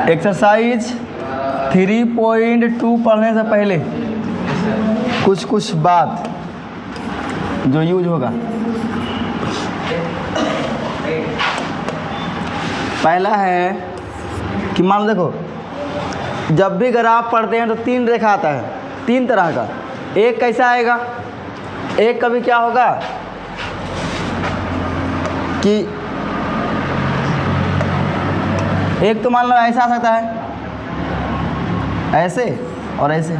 Exercise 3.2 पढ़ने से पहले कुछ बात जो यूज होगा। पहला है कि मान लो देखो, जब भी ग्राफ पढ़ते हैं तो 3 रेखा आता है, 3 तरह का। एक कैसा आएगा, एक कभी क्या होगा कि एक तो मान लो ऐसा आ सकता है, ऐसे और ऐसे,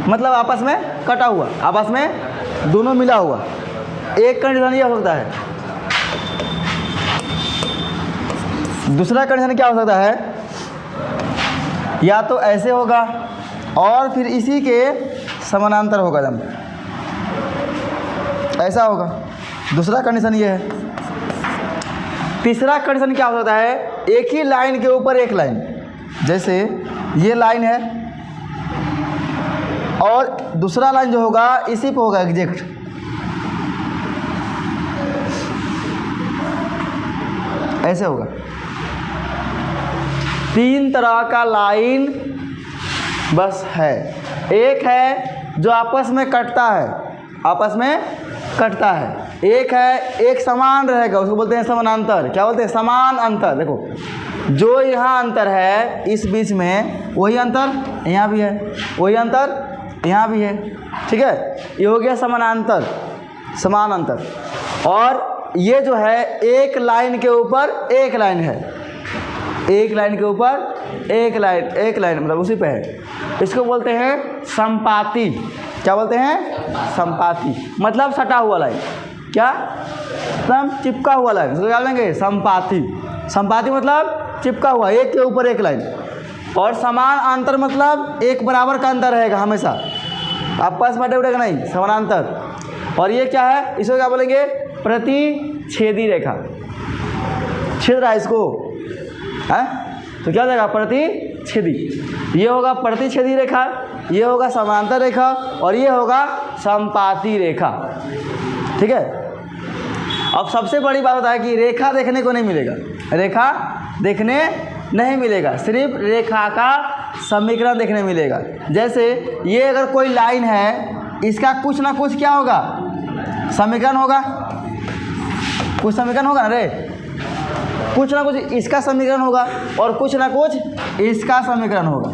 मतलब आपस में कटा हुआ, आपस में दोनों मिला हुआ। एक कंडीशन यह हो सकता है। दूसरा कंडीशन क्या हो सकता है, या तो ऐसे होगा और फिर इसी के समानांतर होगा, एकदम ऐसा होगा। दूसरा कंडीशन ये है। तीसरा कंडीशन क्या हो सकता है, एक ही लाइन के ऊपर एक लाइन, जैसे ये लाइन है और दूसरा लाइन जो होगा इसी पे होगा एग्जैक्ट। ऐसे होगा। 3 तरह का लाइन बस है। एक है जो आपस में कटता है, आपस में कटता है। एक है एक समान रहेगा, उसको बोलते हैं समानांतर। क्या बोलते हैं, समान अंतर। देखो, जो यहाँ अंतर है इस बीच में, वही अंतर यहाँ भी है, वही अंतर यहाँ भी है। ठीक है, ये हो गया समानांतर, समान अंतर। और ये जो है एक लाइन के ऊपर एक लाइन है, एक लाइन के ऊपर एक लाइन मतलब उसी पे है। इसको बोलते हैं संपाती। क्या बोलते हैं, संपाती, मतलब सटा हुआ लाइन। क्या, एकदम चिपका हुआ लाइन, इसको क्या बोलेंगे, संपाती। संपाती मतलब चिपका हुआ, एक के ऊपर एक लाइन। और समान अंतर मतलब एक बराबर का अंतर रहेगा हमेशा, आपस में उठेगा नहीं, समानांतर। और ये क्या है, इसको क्या बोलेंगे, प्रतिच्छेदी रेखा। छेद रहा है इसको है, तो क्या हो जाएगा, प्रतिच्छेदी। ये होगा प्रतिच्छेदी रेखा, ये होगा समांतर रेखा और ये होगा संपाती रेखा। ठीक है। अब सबसे बड़ी बात होता है कि रेखा देखने को नहीं मिलेगा, रेखा देखने नहीं मिलेगा, सिर्फ रेखा का समीकरण देखने मिलेगा। जैसे ये अगर कोई लाइन है, इसका कुछ ना कुछ क्या होगा, समीकरण होगा, कुछ समीकरण होगा ना रे, कुछ ना कुछ इसका समीकरण होगा और कुछ ना कुछ इसका समीकरण होगा।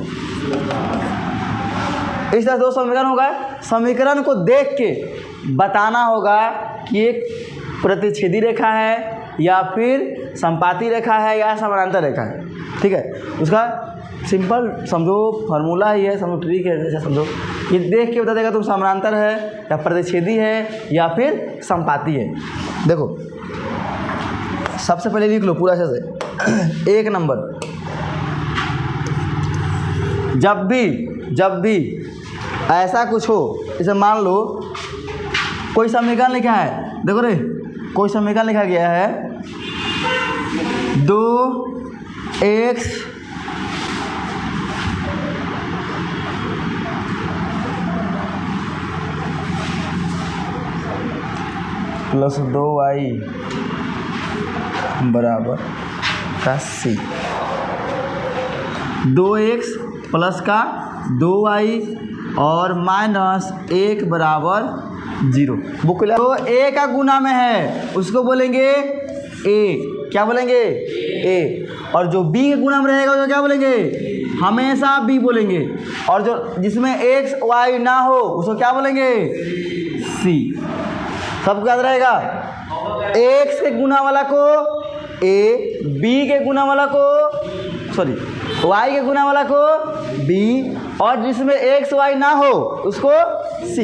इस तरह 2 समीकरण होगा। समीकरण को देख के बताना होगा कि एक प्रतिच्छेदी रेखा है या फिर संपाती रेखा है या समानांतर रेखा है। ठीक है, उसका सिंपल समझो, फार्मूला ही है, समझो, ट्रिक है। जैसे समझो, ये देख के बता देगा तुम समानांतर है या प्रतिच्छेदी है या फिर संपाती है। देखो, सबसे पहले लिख लो पूरा अच्छे से। 1 नंबर, जब भी ऐसा कुछ हो, जैसे मान लो कोई समीकरण लिखा है, देखो रे, कोई समीकरण लिखा गया है 2x प्लस 2y बराबर का c। 2x प्लस का 2y और माइनस 1 बराबर 0। बुक तो a का गुना में है, उसको बोलेंगे a। क्या बोलेंगे, a। और जो b के गुना में रहेगा उसको क्या बोलेंगे, हमेशा b बोलेंगे। और जो जिसमें x y ना हो उसको क्या बोलेंगे, c। सबको याद रहेगा, x के गुना वाला को a, b के गुना वाला को सॉरी y के गुना वाला को b, और जिसमें x y ना हो उसको c।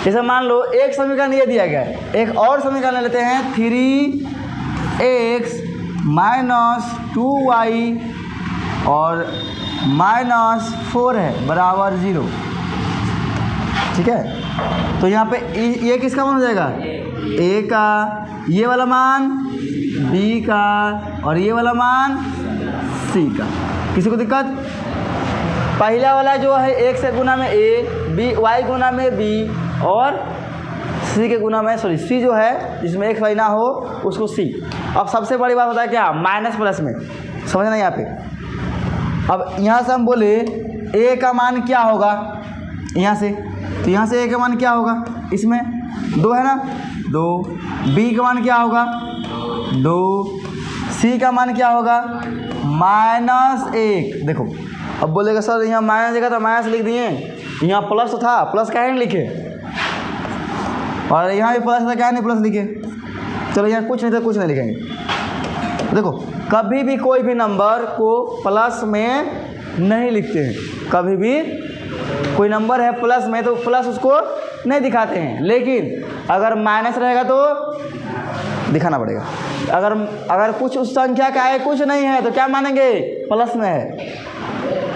जैसे मान लो एक समीकरण ये दिया गया है, एक और समीकरण लेते हैं 3x माइनस 2y और माइनस 4 है बराबर 0। ठीक है, तो यहाँ पे ये किसका मान हो जाएगा, a का, ये वाला मान b का और ये वाला मान c का। किसी को दिक्कत, पहला वाला जो है x के गुना में a, b y गुना में b और c के गुना में c जो है जिसमें x y ना हो उसको c। अब सबसे बड़ी बात होता है क्या, माइनस प्लस में, समझना यहाँ पे अब यहाँ से हम बोले ए का मान क्या होगा, यहाँ से, तो यहाँ से ए का मान क्या होगा, इसमें 2 है ना, 2, बी का मान क्या होगा 2, सी का मान क्या होगा -1। देखो अब बोलेगा सर यहाँ माइनस जगह तो माइनस लिख दिए, यहाँ प्लस तो था, प्लस क्या नहीं लिखे, और यहाँ भी प्लस था, क्या नहीं प्लस लिखे। चलो यहाँ कुछ नहीं था, कुछ नहीं लिखेंगे। देखो कभी भी कोई भी नंबर को प्लस में नहीं लिखते हैं, कभी भी कोई नंबर है प्लस में तो प्लस उसको नहीं दिखाते हैं, लेकिन अगर माइनस रहेगा तो दिखाना पड़ेगा। अगर कुछ उस संख्या का है, कुछ नहीं है तो क्या मानेंगे प्लस में है,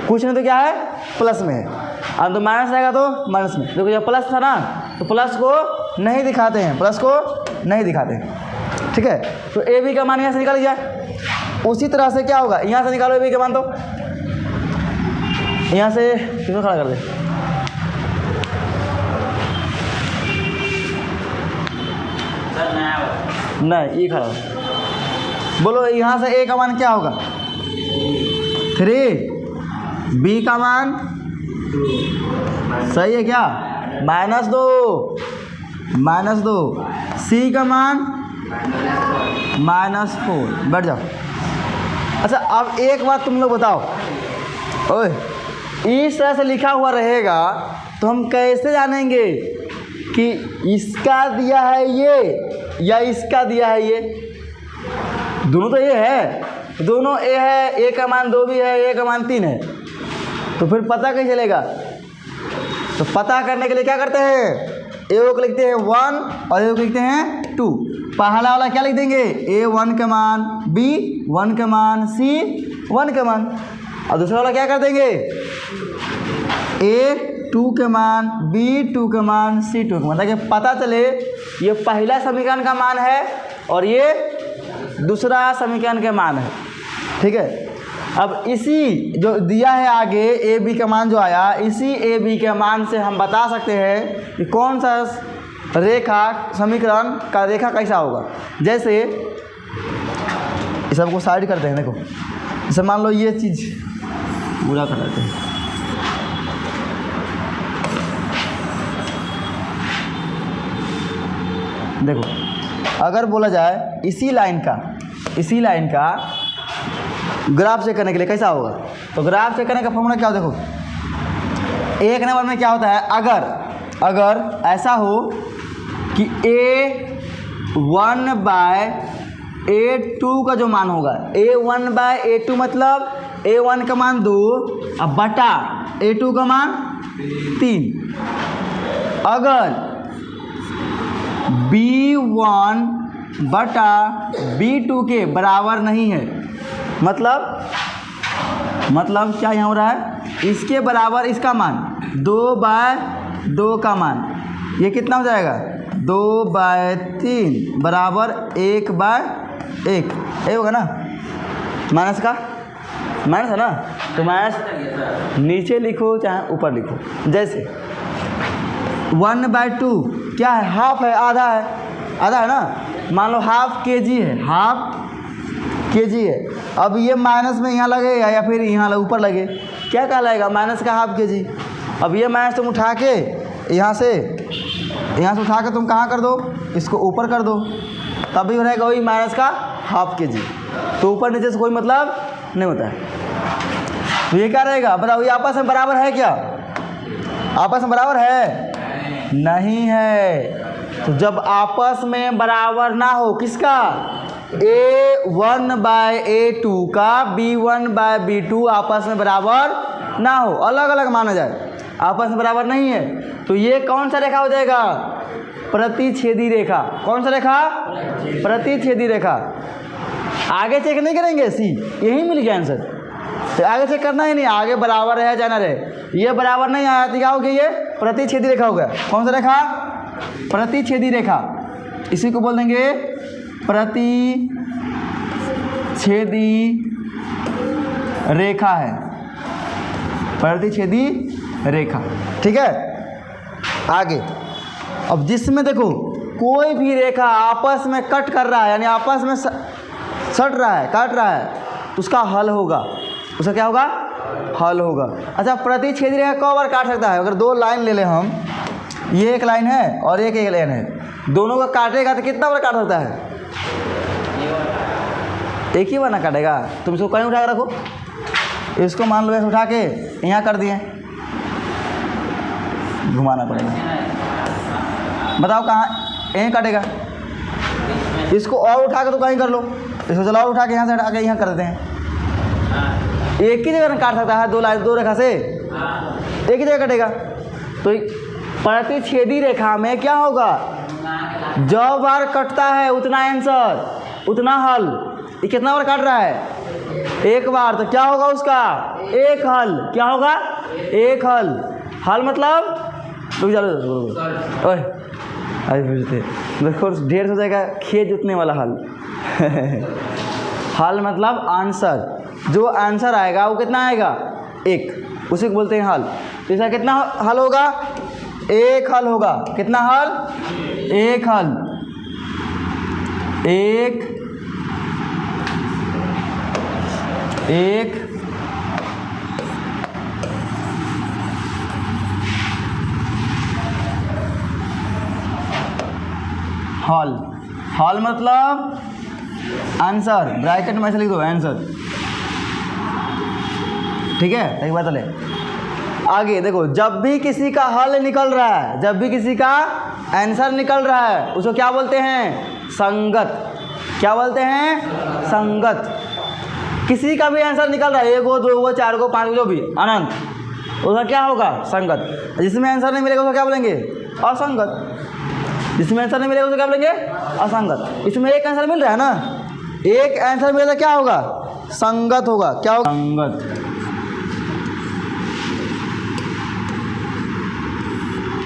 कुछ नहीं तो क्या है प्लस में है, और तो माइनस रहेगा तो माइनस में। देखो जब प्लस था ना तो प्लस को नहीं दिखाते हैं, प्लस को नहीं दिखाते हैं, ठीक है। तो ए बी का मान यहाँ से निकाल जाए, उसी तरह से क्या होगा, यहाँ से निकालो ए बी का मान, तो यहाँ से किसको खड़ा कर दे, नहीं ये खड़ा बोलो, यहाँ से ए का मान क्या होगा 3, बी का मान सही है क्या -2, सी का मान -4। बैठ जाओ। अच्छा अब एक बात तुम लोग बताओ, ओए इस तरह से लिखा हुआ रहेगा तो हम कैसे जानेंगे कि इसका दिया है ये या इसका दिया है ये, दोनों तो ये है, दोनों ए है, ए का मान 2 भी है, ए का मान 3 है, तो फिर पता कैसे चलेगा। तो पता करने के लिए क्या करते हैं, ए को लिखते हैं 1 और ए को लिखते हैं 2। पहला वाला क्या लिख देंगे, ए 1 का मान, बी 1 का मान, सी 1 का मान, और दूसरा वाला क्या कर देंगे, ए 2 के मान, बी 2 के मान, सी 2 के मान, ताकि पता चले ये पहला समीकरण का मान है और ये दूसरा समीकरण के मान है, ठीक है। अब इसी जो दिया है आगे ए बी का मान जो आया, इसी ए बी के मान से हम बता सकते हैं कि कौन सा रेखा समीकरण का रेखा कैसा होगा। जैसे इस सबको साइड करते हैं, देखो जैसे मान लो ये चीज़ पूरा कर लेते हैं, देखो अगर बोला जाए इसी लाइन का ग्राफ चेक करने के लिए कैसा होगा, तो ग्राफ चेक करने का फॉर्मूला क्या हो, देखो एक नंबर में क्या होता है, अगर ऐसा हो कि a1/a2 का जो मान होगा, a1/a2 मतलब a1 का मान 2 अब बटा a2 का मान 3, अगर b1 बटा b2 के बराबर नहीं है, मतलब क्या यहाँ हो रहा है, इसके बराबर इसका मान 2/2 का मान, ये कितना हो जाएगा 2/3 बराबर 1/1, ये होगा ना, माइनस का माइनस है ना, तो माइनस नीचे लिखो चाहे ऊपर लिखो। जैसे 1/2 क्या है, हाफ है, आधा है ना, मान लो हाफ kg है, हाफ kg है। अब ये माइनस में यहाँ लगेगा या फिर यहाँ ऊपर लगे, क्या कहलाएगा, माइनस का हाफ kg। अब ये माइनस तुम उठा के यहाँ से उठा के तुम कहाँ कर दो, इसको ऊपर कर दो, तभी रहेगा वही माइनस का हाफ kg। तो ऊपर नीचे से कोई मतलब नहीं होता है। तो ये क्या रहेगा बताओ, ये आपस में बराबर है क्या, आपस में बराबर है नहीं है। तो जब आपस में बराबर ना हो किसका, a1/a2 का b1/b2 आपस में बराबर ना हो, अलग अलग माना जाए, आपस में बराबर नहीं है, तो ये कौन सा रेखा हो जाएगा, प्रतिच्छेदी रेखा। कौन सा रेखा, प्रतिच्छेदी रेखा। आगे चेक नहीं करेंगे, सी यही मिल गया आंसर, तो आगे चेक करना ही नहीं, आगे बराबर रहे जाना रहे, ये बराबर नहीं आया तो क्या हो गया, ये प्रतिच्छेदी रेखा हो गया। कौन सा रेखा, प्रतिच्छेदी रेखा, इसी को बोल देंगे प्रतिच्छेदी रेखा है, प्रतिच्छेदी रेखा, ठीक है। आगे अब जिसमें देखो कोई भी रेखा आपस में कट कर रहा है, यानी आपस में सट रहा है, काट रहा है, तो उसका हल होगा, उसका क्या होगा, हल होगा। अच्छा, प्रतिच्छेदी रेखा कई बार काट सकता है? अगर दो लाइन ले लें हम, ये एक लाइन है और एक लाइन है, दोनों का काटेगा तो कितना बार काट सकता है? एक ही बार ना काटेगा। तुम इसको कहीं उठा के रखो, इसको मान लो ऐसे उठा के यहाँ कर दिए, घुमाना पड़ेगा, बताओ कहाँ यहीं काटेगा? इसको और उठा के तो कहीं कर लो, इसको चलो और उठा के यहाँ से हटा के यहाँ कर देते हैं। एक ही जगह ना काट सकता है, दो रेखा से एक ही जगह कटेगा। तो प्रतिच्छेदी रेखा में क्या होगा? जो बार कटता है उतना आंसर, उतना हल। ये कितना बार काट रहा है? एक बार, तो क्या होगा उसका? एक हल। क्या होगा? एक हल। हल मतलब देखो ढेर हो जाएगा, खेत जोतने वाला हल। हल मतलब आंसर, जो आंसर आएगा वो कितना आएगा? एक, उसी को बोलते हैं हल। तो इसका कितना हल होगा? एक हल होगा। कितना हल? एक हल। एक हल। हल मतलब आंसर, ब्रैकेट में ऐसे लिख दो आंसर, ठीक है? एक बात चले आगे देखो, जब भी किसी का हल निकल रहा है, जब भी किसी का आंसर निकल रहा है, उसको क्या बोलते हैं? संगत। क्या बोलते हैं? संगत। किसी का भी आंसर निकल रहा है, 1 गो 2 गो 4 गो 5 गो जो भी अनंत, उसका क्या होगा? संगत। जिसमें आंसर नहीं मिलेगा उसको क्या बोलेंगे? असंगत। जिसमें आंसर नहीं मिलेगा उसको क्या बोलेंगे? असंगत। इसमें एक आंसर मिल रहा है ना, एक आंसर मिलेगा, क्या होगा? संगत होगा। क्या होगा? संगत।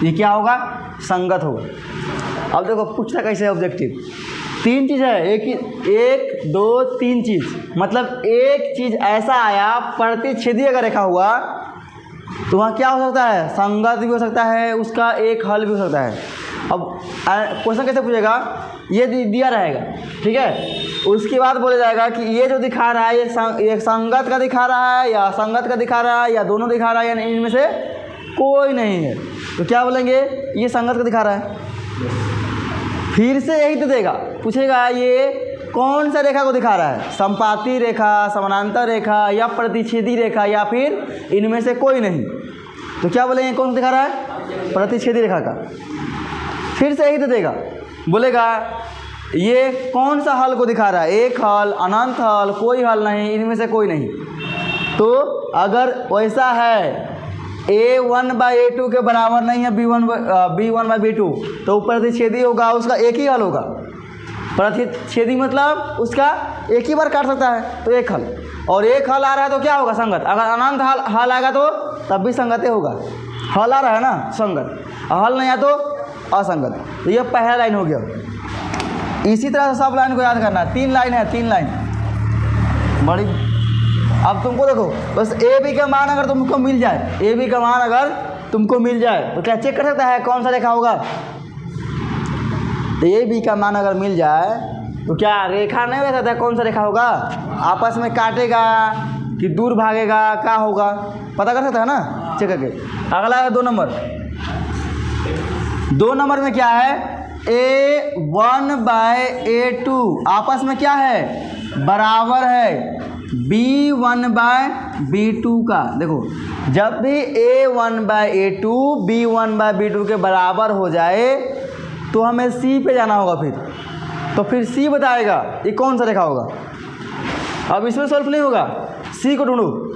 ये क्या होगा? संगत होगा। अब देखो पूछता कैसे है ऑब्जेक्टिव। 3 चीज़ है, एक 2 3 चीज़, मतलब एक चीज़ ऐसा आया प्रतिच्छेदी अगर रेखा हुआ तो वहाँ क्या हो सकता है? संगत भी हो सकता है, उसका एक हल भी हो सकता है। अब क्वेश्चन कैसे पूछेगा? ये दिया रहेगा, ठीक है? उसके बाद बोला जाएगा कि ये जो दिखा रहा है ये संगत का दिखा रहा है या असंगत का दिखा रहा है या दोनों दिखा रहा है या इनमें से कोई नहीं है, तो क्या बोलेंगे? ये संगत का दिखा रहा है। फिर से यही तो देगा, पूछेगा ये कौन सा रेखा को दिखा रहा है? संपाती रेखा, समानांतर रेखा या प्रतिच्छेदी रेखा या फिर इनमें से कोई नहीं, तो क्या बोलेंगे? कौन सा दिखा रहा है? प्रतिच्छेदी रेखा का। फिर से यही तो देगा, बोलेगा ये कौन सा हल को दिखा रहा है? एक हल, अनंत हल, कोई हल नहीं, इनमें से कोई नहीं। तो अगर वैसा है A1/A2 के बराबर नहीं है B1/B2, तो प्रतिच्छेदी होगा, उसका एक ही हल होगा। प्रतिच्छेदी मतलब उसका एक ही बार काट सकता है, तो एक हल। और एक हल आ रहा है तो क्या होगा? संगत। अगर अनंत हल आएगा तो तब भी संगत होगा। हल आ रहा है ना, संगत, हल नहीं आया तो असंगत। तो ये पहला लाइन हो गया। इसी तरह से सब लाइन को याद करना है। 3 लाइन है, 3 लाइन बड़ी। अब तुमको देखो, बस ए बी का मान अगर तुमको मिल जाए, ए बी का मान अगर तुमको मिल जाए तो क्या चेक कर सकता है कौन सा रेखा होगा? ए बी का मान अगर मिल जाए तो क्या रेखा नहीं हो सकता है? कौन सा रेखा होगा? आपस में काटेगा कि दूर भागेगा, क्या होगा? पता कर सकता है ना, चेक करके। अगला है 2 नंबर। 2 नंबर में क्या है? A1/A2 आपस में क्या है? बराबर है B1/B2 का। देखो, जब भी A1/A2 B1/B2 के बराबर हो जाए तो हमें C पे जाना होगा। तो फिर C बताएगा ये कौन सा रेखा होगा। अब इसमें सॉल्व नहीं होगा, C को ढूंढो,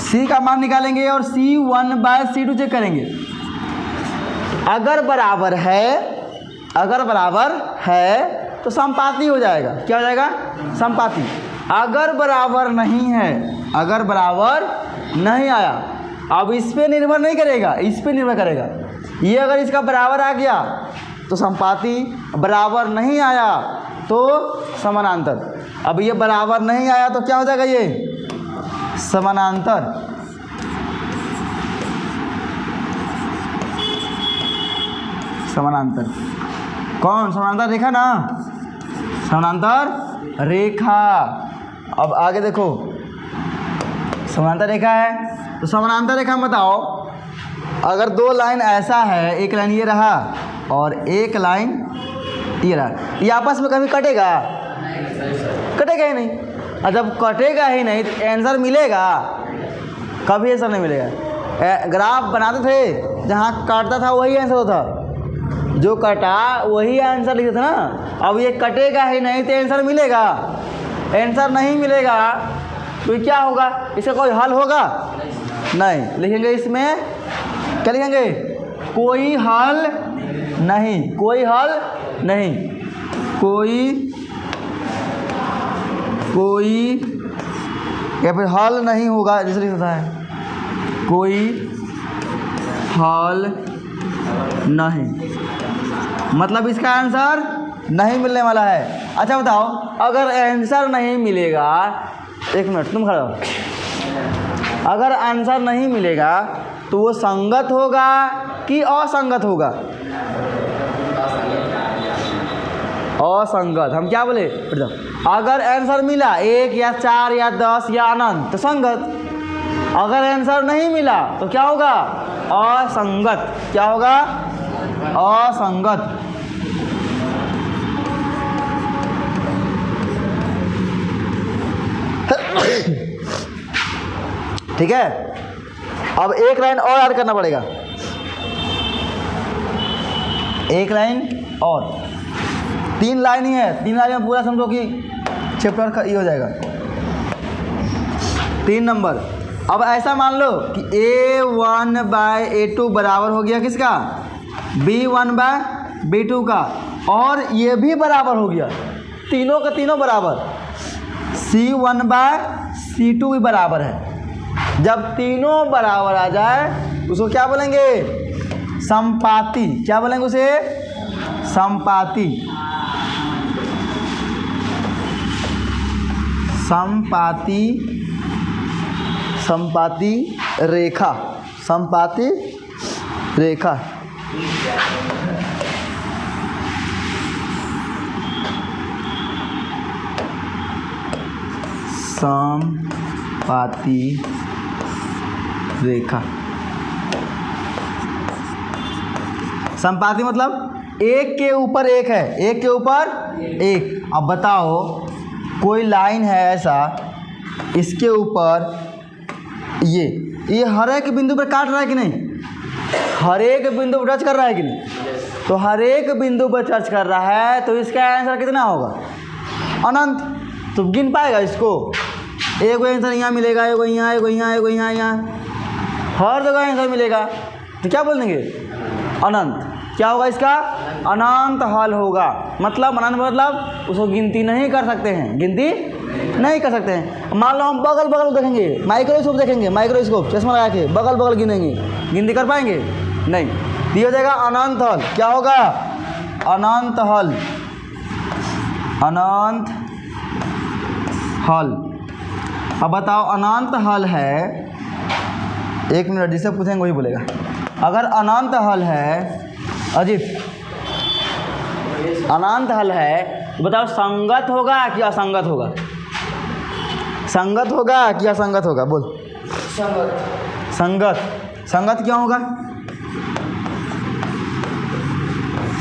C का मान निकालेंगे और C1/C2 चेक करेंगे। अगर बराबर है तो संपाती हो जाएगा। क्या हो जाएगा? संपाती। अगर बराबर नहीं है, अगर बराबर नहीं आया, अब इस पे निर्भर नहीं करेगा, इस पे निर्भर करेगा। ये अगर इसका बराबर आ गया तो संपाती, बराबर नहीं आया तो समानांतर। अब ये बराबर नहीं आया तो क्या हो जाएगा? ये समानांतर। समानांतर कौन? समानांतर रेखा ना, समानांतर रेखा। अब आगे देखो, समानांतर रेखा है। तो समानांतर रेखा में बताओ, अगर दो लाइन ऐसा है, एक लाइन ये रहा और एक लाइन ये रहा, ये आपस में कभी कटेगा? कटेगा ही नहीं। और जब कटेगा ही नहीं तो आंसर मिलेगा? कभी आंसर नहीं मिलेगा। ग्राफ बनाते थे, जहाँ काटता था वही आंसर होता, जो कटा वही आंसर लिखते थे ना। अब ये कटेगा ही नहीं तो आंसर मिलेगा? आंसर नहीं मिलेगा। तो क्या होगा? इसका कोई हल होगा? नहीं। लिखेंगे इसमें क्या लिखेंगे? कोई हल नहीं, कोई हल नहीं, कोई या फिर हल नहीं होगा, जैसे लिखता है कोई हल नहीं, मतलब इसका आंसर नहीं मिलने वाला है। अच्छा बताओ, अगर आंसर नहीं मिलेगा, एक मिनट तुम खड़े हो, अगर आंसर नहीं मिलेगा तो वो संगत होगा कि असंगत होगा? असंगत। हम क्या बोले? अगर आंसर मिला 1 या 4 या 10 या अनंत तो संगत, अगर आंसर नहीं मिला तो क्या होगा? असंगत। क्या होगा? असंगत। ठीक है। अब एक लाइन और ऐड करना पड़ेगा, एक लाइन और। 3 लाइन ही है, 3 लाइन में पूरा समझो कि चैप्टर का ये हो जाएगा। 3 नंबर। अब ऐसा मान लो कि A1/A2 बराबर हो गया किसका? B1/B2 का, और ये भी बराबर हो गया, तीनों का तीनों बराबर। C1/C2 भी बराबर है। जब तीनों बराबर आ जाए उसको क्या बोलेंगे? समपाती। क्या बोलेंगे उसे? समपाती। समपाती, समपाती रेखा, समपाती रेखा। समपाती रेखा। समपाती मतलब एक के ऊपर एक है, एक के ऊपर एक। अब बताओ, कोई लाइन है ऐसा, इसके ऊपर ये हर एक बिंदु पर काट रहा है कि नहीं? हर एक बिंदु पर टच कर रहा है कि नहीं? तो हर एक बिंदु पर टच कर रहा है, तो इसका आंसर कितना होगा? अनंत। तो गिन पाएगा इसको? एक आंसर यहाँ मिलेगा, एक यहाँ, एक यहाँ, एक यहाँ, यहाँ, हर जगह आंसर मिलेगा। तो क्या बोल देंगे? अनंत। क्या होगा इसका? अनंत हल होगा। मतलब अनंत मतलब उसको गिनती नहीं कर सकते हैं, गिनती नहीं कर सकते हैं। मान लो हम बगल बगल देखेंगे, माइक्रोस्कोप देखेंगे, माइक्रोस्कोप चश्मा लगा के बगल बगल गिनेंगे, गिनती कर पाएंगे? नहीं। दिया जाएगा अनंत हल। क्या होगा? अनंत हल, अनंत हल। अब बताओ, अनंत हल है, एक मिनट, जिससे पूछेंगे वही बोलेगा। अगर अनंत हल है, अजीत, अनंत हल है, तो बताओ संगत होगा कि असंगत होगा? संगत होगा कि असंगत होगा? बोल। संगत। संगत। संगत क्यों होगा?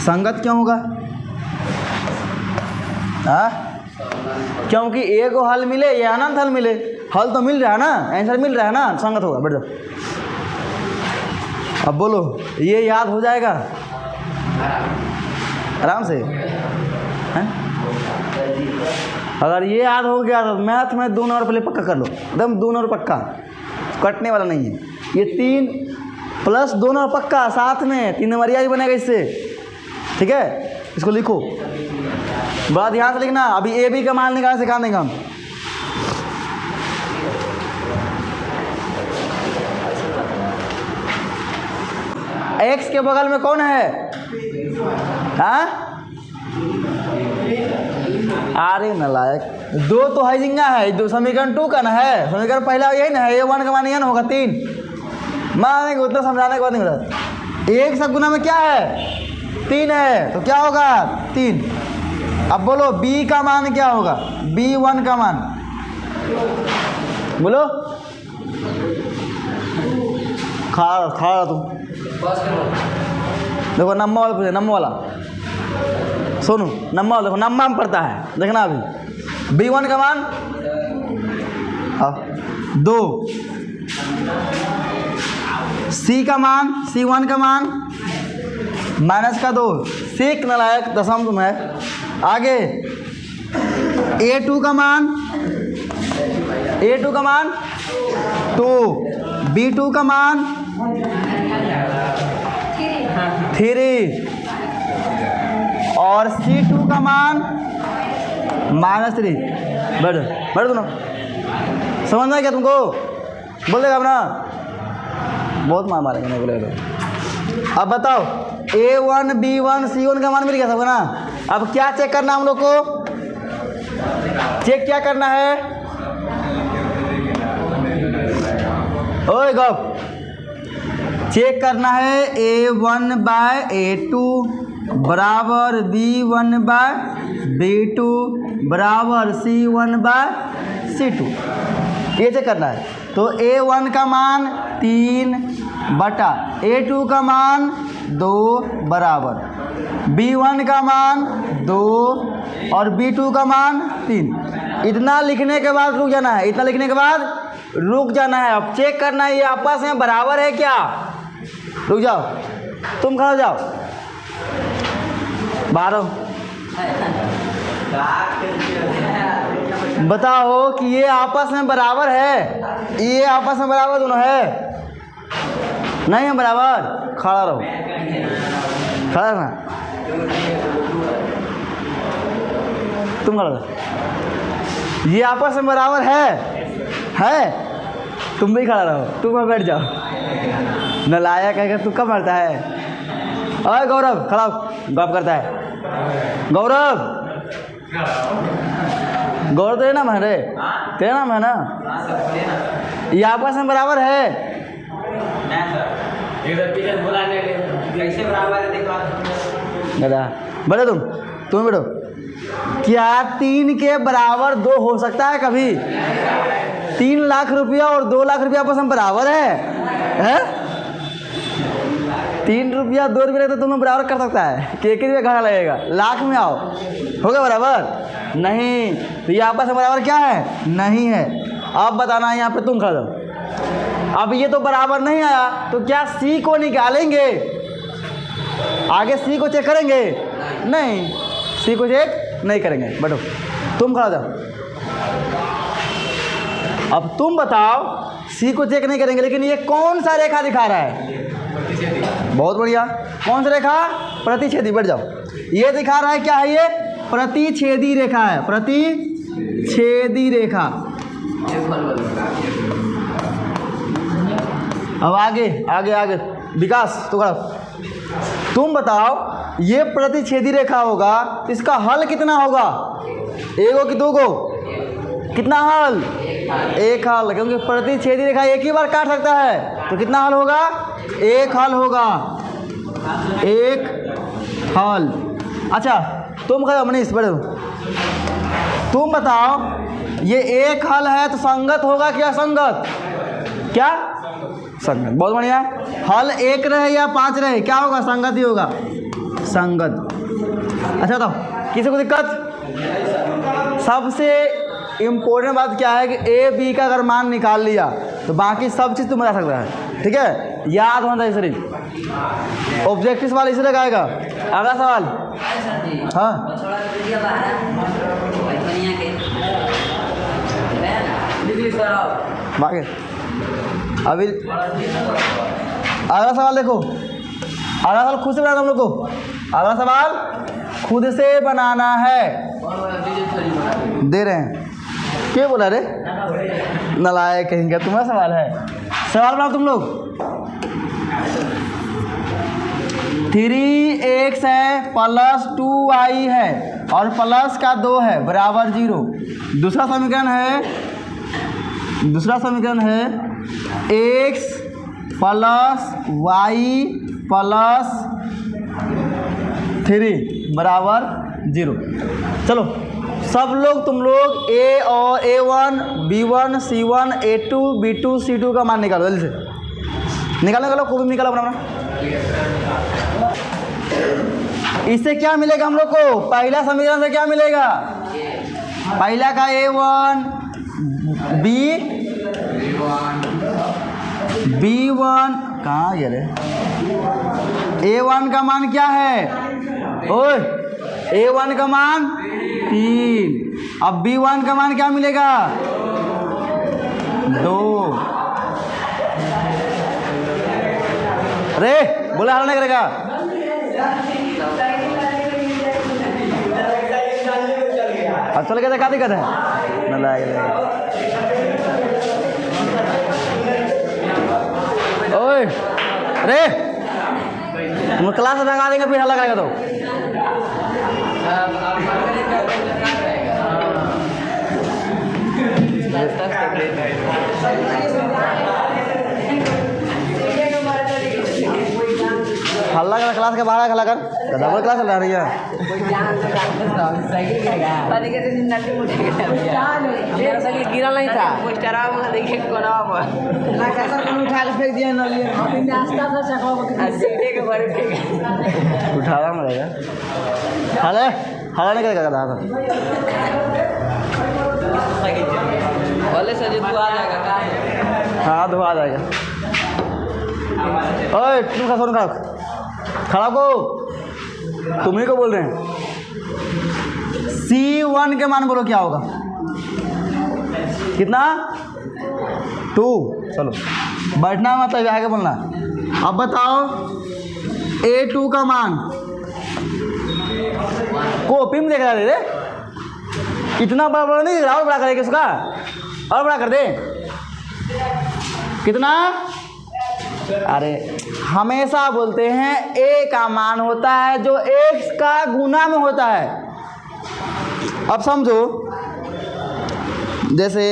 संगत क्यों होगा? क्योंकि एक हल मिले या अनंत हल मिले, हल तो मिल रहा है ना, आंसर मिल रहा है ना, संगत होगा। बैठ जाओ। अब बोलो, ये याद हो जाएगा आराम से हैं? अगर ये याद हो गया तो मैथ में 2 नंबर पहले पक्का कर लो, एकदम 2 नंबर पक्का, कटने वाला नहीं है। ये 3 + 2 नंबर पक्का, साथ में 3 नंबरिया ही बनेगा इससे। ठीक है, इसको लिखो, बड़ा ध्यान से लिखना। अभी ए बी का मान निकालना सिखा देंगे हम। एक्स के बगल में कौन है? हाँ, अरे नालायक, 2 तो है जिंगा है, 2 समीकरण 2 का ना है, समीकरण पहला यही ना है, A1 का मान यह ना होगा 3। मानेंगे उतना समझाने के बाद नहीं होता। 1 से गुना में क्या है? 3 है, तो क्या होगा? 3। अब बोलो B का मान क्या होगा? B1 का मान बोलो। खा तुम देखो नम्मा वाला पूछे, नम्मा वाला सोनू, नम्मा वाला देखो, नम्मा में पड़ता है, देखना अभी B1 का मान 2, C का मान C1 का मान -2, सीख नालायक दशम तुम है। आगे A2 का मान 2, B2 का मान 3 और C2 का मान -3। बैठ दोनों, समझ में क्या तुमको? बोल देगा अपना, बहुत मार मारेंगे नहीं बोलेगा तो। अब बताओ A1 B1 C1 का मान मिल गया सबको ना। अब क्या चेक करना हम लोग को? चेक क्या करना है? ओए गप, चेक करना है A1 बाय A2 बराबर B1 बाय B2 बराबर C1 बाय C2, ये चेक करना है। तो A1 का मान 3 बटा A2 का मान 2 बराबर B1 का मान 2 और B2 का मान 3। इतना लिखने के बाद रुक जाना है, इतना लिखने के बाद रुक जाना है। अब चेक करना है ये आपस में बराबर है क्या। रुक जाओ, तुम खड़े हो जाओ, बाहर बताओ कि ये आपस में बराबर है, ये आपस में बराबर दोनों है, नहीं है बराबर? खड़ा रहो, खड़ा रहना, तुम खड़ा रहो। ये आपस में बराबर है, तुम भी खड़ा रहो, तुम बैठ जाओ। नालायक है, तू कब मरता है? अरे गौरव खड़ा गप करता है। गौरव तेरा नाम है रे, तेरा नाम है ना? ये आपस में बराबर है। बैठो तुम बैठो। क्या 3 के बराबर 2 हो सकता है कभी? 3 लाख रुपया और 2 लाख रुपया आपस में बराबर है? 3 रुपया 2 रुपया तो तुम्हें बराबर कर सकता है कि 1 रुपया घाटा लगेगा। लाख में आओ, होगा बराबर? नहीं। तो ये आपस में बराबर क्या है? नहीं है। अब बताना है यहाँ पे, तुम खड़ा जाओ। अब ये तो बराबर नहीं आया, तो क्या C को निकालेंगे? आगे C को चेक करेंगे? नहीं, C को चेक नहीं करेंगे। बैठो, तुम खड़ा जाओ। अब तुम बताओ, C को चेक नहीं करेंगे, लेकिन ये कौन सा रेखा दिखा रहा है? बहुत बढ़िया, कौन सा रेखा? प्रतिच्छेदी। बैठ जाओ। ये दिखा रहा है क्या है? ये प्रतिच्छेदी रेखा है, प्रतिच्छेदी रेखा। अब आगे विकास तो तुम बताओ, ये प्रतिच्छेदी रेखा होगा, इसका हल कितना होगा? 1 हो कि 2 को? कितना हल? 1 हल, क्योंकि प्रतिच्छेदी रेखा एक ही बार काट सकता है, तो कितना हल होगा? 1 हल होगा, 1 हल। अच्छा तुम कहो मनीष, बैठो, तुम बताओ, ये 1 हल है तो संगत होगा क्या? संगत, क्या? संगत। बहुत बढ़िया। हल 1 रहे या 5 रहे, क्या होगा? संगत ही होगा, संगत। अच्छा बताओ, किसी को दिक्कत? सबसे इम्पोर्टेंट बात क्या है कि A B का अगर मान निकाल लिया तो बाकी सब चीज़ तुम बता सकता है, ठीक है? याद होना चाहिए सिर्फ। ऑब्जेक्टिव सवाल इसी तरह आएगा। अगला सवाल, हाँ बाकी अभी अगला सवाल देखो, अगला सवाल खुद से बनाना हम लोग को। अगला सवाल खुद से बनाना है, दे रहे हैं। क्या बोला रे? नालायक कहेंगे, तुम्हारा सवाल है। सवाल बनाओ तुम लोग। 3x है प्लस 2y है और प्लस का 2 है बराबर 0। दूसरा समीकरण है x प्लस y प्लस 3 बराबर 0। चलो सब लोग, तुम लोग A और A1 B1 C1 A2 B2 C2 का मान निकालो जल्दी से। निकालो खूब निकालो अपना। इससे क्या मिलेगा हम लोग को? पहला समीकरण से क्या मिलेगा? पहला का A1 B1 कहाँ गया रे? A1 का मान क्या है? ओए A1 का मान 3। अब B1 का मान क्या मिलेगा? 2। अरे बोला हल नहीं करेगा। अब चल के क्या दिक्कत है? ओए अरे तुम क्लास में लगा देंगे फिर हल्ला करेगा तो। हल्ला कर क्लास के बाहर हल्ला कर डबल क्लास चल रही है। गिरा नहीं था उठा रहा मरेगा। हले हल्ला नहीं करेगा दादा। हाँ धुआ जाएगा। ओए तुम का सोन खड़ा को तुम्ही को बोल रहे हैं। C1 के मान बोलो क्या होगा? कितना? 2। चलो बैठना मतलब आगे बोलना। अब बताओ A2 का मान। कॉपी में देख रहा रे इतना बड़ा नहीं दिख रहा। और बड़ा करेगा उसका और बड़ा कर दे। कितना? अरे हमेशा बोलते हैं A का मान होता है जो X का गुना में होता है। अब समझो जैसे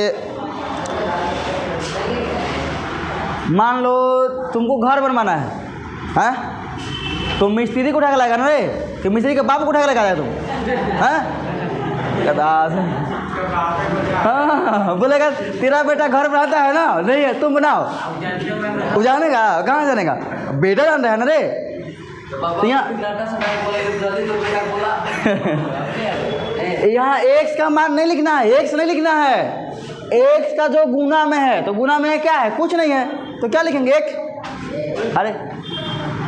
मान लो तुमको घर बनवाना है, हैं? तो मिस्त्री को उठा के लाएगा ना रे कि मिस्त्री के बाप को उठा के लगा तुम, हैं? हाँ बोलेगा तेरा बेटा घर बनाता है ना, नहीं है तुम बनाओ। वो जानेगा कहाँ जानेगा? बेटा जान रहा है ना रे। तो यहाँ एक्स का मान नहीं लिखना है, एक्स नहीं लिखना है। एक्स का जो गुना में है तो गुना में क्या है? कुछ नहीं है तो क्या लिखेंगे? एक। अरे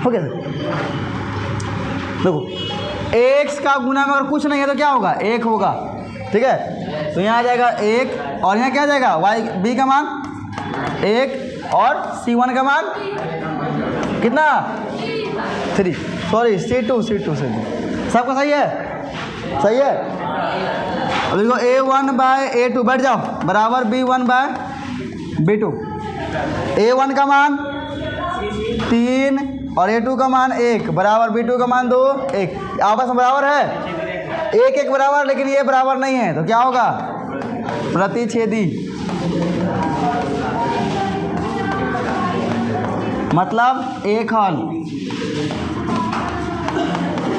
हो गया देखो एक्स का गुना में अगर कुछ नहीं है तो क्या होगा? एक होगा। ठीक है तो यहाँ आ जाएगा एक और यहाँ क्या आ जाएगा? वाई बी का मान 1 और C1 का मान कितना? 3 सॉरी C2 सबका सही है? सही है। अब देखो A1/A2 बैठ जाओ बराबर B1/B2। A1 का मान 3 और A2 का मान 1 बराबर B2 का मान 2 1। आपस में बराबर है? 1 बराबर, लेकिन ये बराबर नहीं है तो क्या होगा? प्रतिच्छेदी। मतलब एक हल।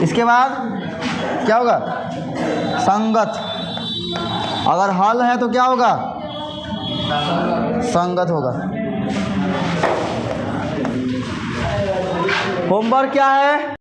इसके बाद क्या होगा? संगत। अगर हल है तो क्या होगा? संगत होगा। होमवर्क क्या है?